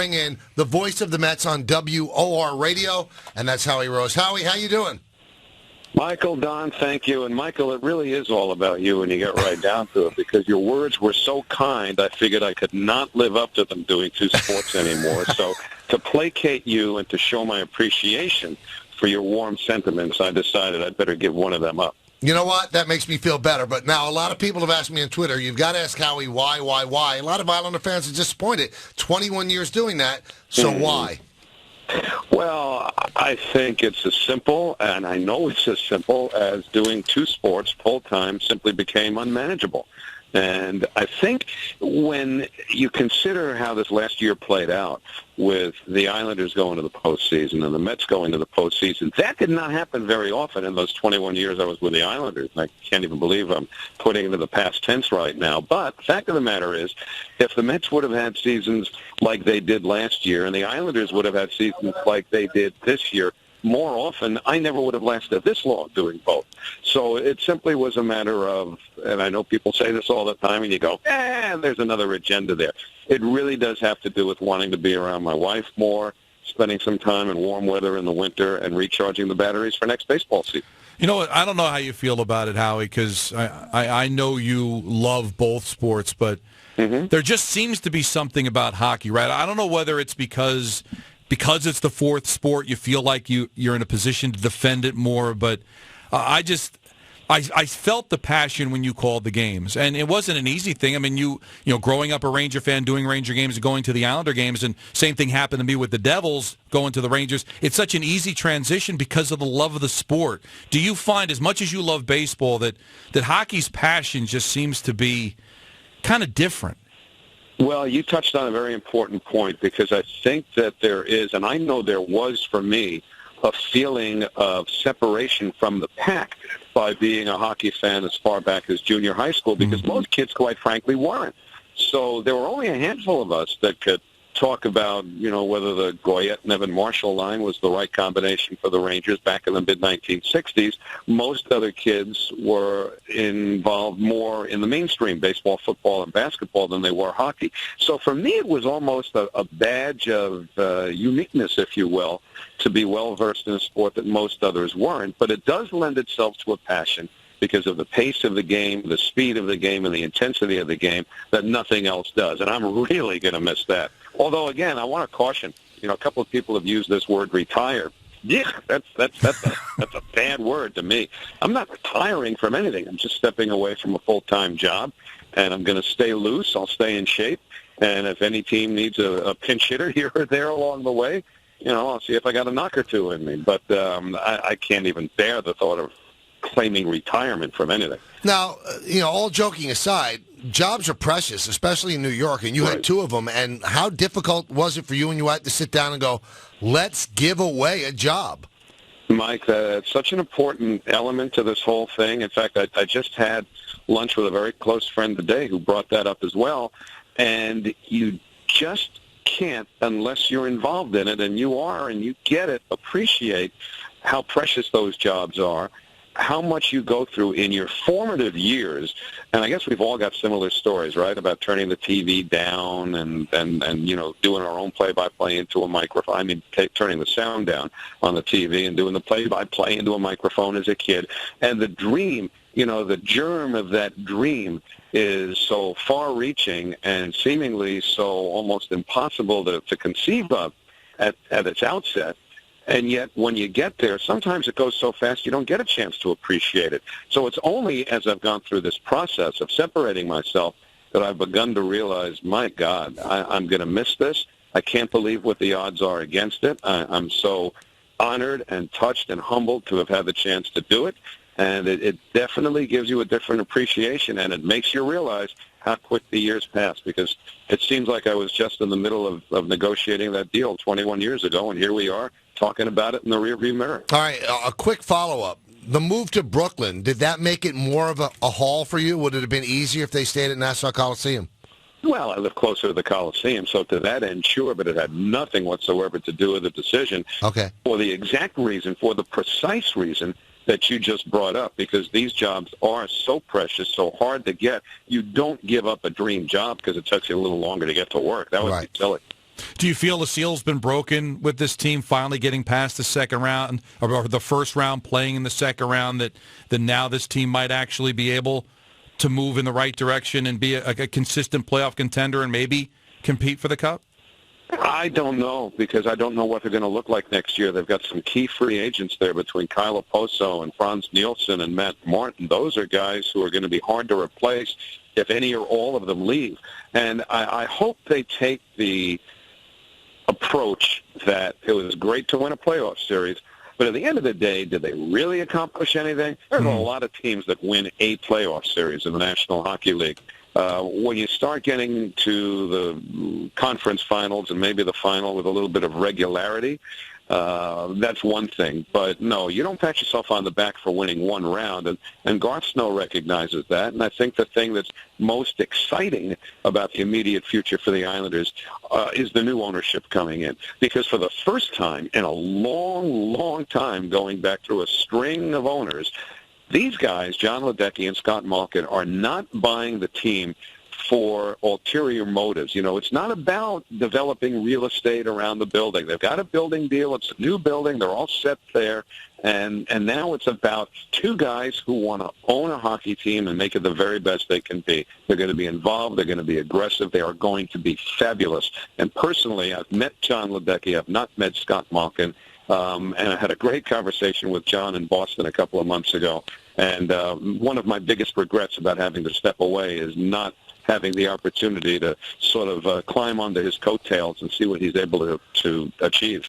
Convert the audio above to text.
bring in the voice of the Mets on WOR Radio, and that's Howie Rose. Howie, how you doing? Michael, Don, thank you. And, Michael, it really is all about you when you get right down to it, because your words were so kind, I figured I could not live up to them doing two sports anymore. So to placate you and to show my appreciation for your warm sentiments, I decided I'd better give one of them up. You know what? That makes me feel better. But now a lot of people have asked me on Twitter, you've got to ask Howie why. A lot of Islander fans are disappointed. 21 years doing that, so why? Well, I think it's as simple, and I know it's as simple as doing two sports full-time simply became unmanageable. And I think when you consider how this last year played out with the Islanders going to the postseason and the Mets going to the postseason, that did not happen very often in those 21 years I was with the Islanders. I can't even believe I'm putting it into the past tense right now. But the fact of the matter is, if the Mets would have had seasons like they did last year and the Islanders would have had seasons like they did this year, more often, I never would have lasted this long doing both. So it simply was a matter of, and I know people say this all the time, and you go, there's another agenda there. It really does have to do with wanting to be around my wife more, spending some time in warm weather in the winter, and recharging the batteries for next baseball season. You know what? I don't know how you feel about it, Howie, because I know you love both sports, but there just seems to be something about hockey, right? I don't know whether it's because it's the fourth sport, you feel like you're in a position to defend it more. But I felt the passion when you called the games, and it wasn't an easy thing. I mean, you know, growing up a Ranger fan, doing Ranger games, and going to the Islander games, and same thing happened to me with the Devils going to the Rangers. It's such an easy transition because of the love of the sport. Do you find, as much as you love baseball, that hockey's passion just seems to be kind of different? Well, you touched on a very important point, because I think that there is, and I know there was for me, a feeling of separation from the pack by being a hockey fan as far back as junior high school, because most kids, quite frankly, weren't. So there were only a handful of us that could talk about, you know, whether the Goyette and Evan Marshall line was the right combination for the Rangers back in the mid-1960s. Most other kids were involved more in the mainstream, baseball, football, and basketball, than they were hockey. So for me, it was almost a badge of uniqueness, if you will, to be well-versed in a sport that most others weren't. But it does lend itself to a passion because of the pace of the game, the speed of the game, and the intensity of the game that nothing else does. And I'm really going to miss that. Although, again, I want to caution, you know, a couple of people have used this word retire. Yeah, that's a bad word to me. I'm not retiring from anything. I'm just stepping away from a full-time job, and I'm going to stay loose. I'll stay in shape. And if any team needs a pinch hitter here or there along the way, you know, I'll see if I got a knock or two in me. But I can't even bear the thought of claiming retirement from anything. Now, you know, all joking aside, jobs are precious, especially in New York, and you had two of them. And how difficult was it for you when you had to sit down and go, let's give away a job? Mike, it's such an important element to this whole thing. In fact, I just had lunch with a very close friend today who brought that up as well. And you just can't, unless you're involved in it, and you are, and you get it, appreciate how precious those jobs are, how much you go through in your formative years. And I guess we've all got similar stories, right, about turning the TV down and you know, doing our own play-by-play into a microphone. I mean, turning the sound down on the TV and doing the play-by-play into a microphone as a kid. And the dream, you know, the germ of that dream is so far-reaching and seemingly so almost impossible to conceive of at its outset. And yet, when you get there, sometimes it goes so fast you don't get a chance to appreciate it. So it's only as I've gone through this process of separating myself that I've begun to realize, my God, I'm going to miss this. I can't believe what the odds are against it. I'm so honored and touched and humbled to have had the chance to do it. And it definitely gives you a different appreciation, and it makes you realize how quick the years pass, because it seems like I was just in the middle of negotiating that deal 21 years ago, and here we are talking about it in the rearview mirror. All right, a quick follow-up. The move to Brooklyn, did that make it more of a haul for you? Would it have been easier if they stayed at Nassau Coliseum? Well, I live closer to the Coliseum, so to that end, sure, but it had nothing whatsoever to do with the decision. Okay. For the exact reason, for the precise reason that you just brought up, because these jobs are so precious, so hard to get. You don't give up a dream job because it takes you a little longer to get to work. That would be silly. Do you feel the seal's been broken with this team finally getting past the second round or the first round, playing in the second round, that now this team might actually be able to move in the right direction and be a consistent playoff contender and maybe compete for the Cup? I don't know, because I don't know what they're going to look like next year. They've got some key free agents there between Kyle Oposo and Franz Nielsen and Matt Martin. Those are guys who are going to be hard to replace if any or all of them leave. And I hope they take the approach that it was great to win a playoff series, but at the end of the day, did they really accomplish anything? There's a lot of teams that win a playoff series in the National Hockey League. When you start getting to the conference finals and maybe the final with a little bit of regularity, that's one thing. But, no, you don't pat yourself on the back for winning one round, and Garth Snow recognizes that. And I think the thing that's most exciting about the immediate future for the Islanders is the new ownership coming in. Because for the first time in a long, long time, going back through a string of owners, these guys, John Ledecky and Scott Malkin, are not buying the team for ulterior motives. You know, it's not about developing real estate around the building. They've got a building deal. It's a new building. They're all set there. And now it's about two guys who want to own a hockey team and make it the very best they can be. They're going to be involved. They're going to be aggressive. They are going to be fabulous. And personally, I've met John Ledecky. I've not met Scott Malkin. And I had a great conversation with John in Boston a couple of months ago. And one of my biggest regrets about having to step away is not having the opportunity to sort of climb onto his coattails and see what he's able to achieve.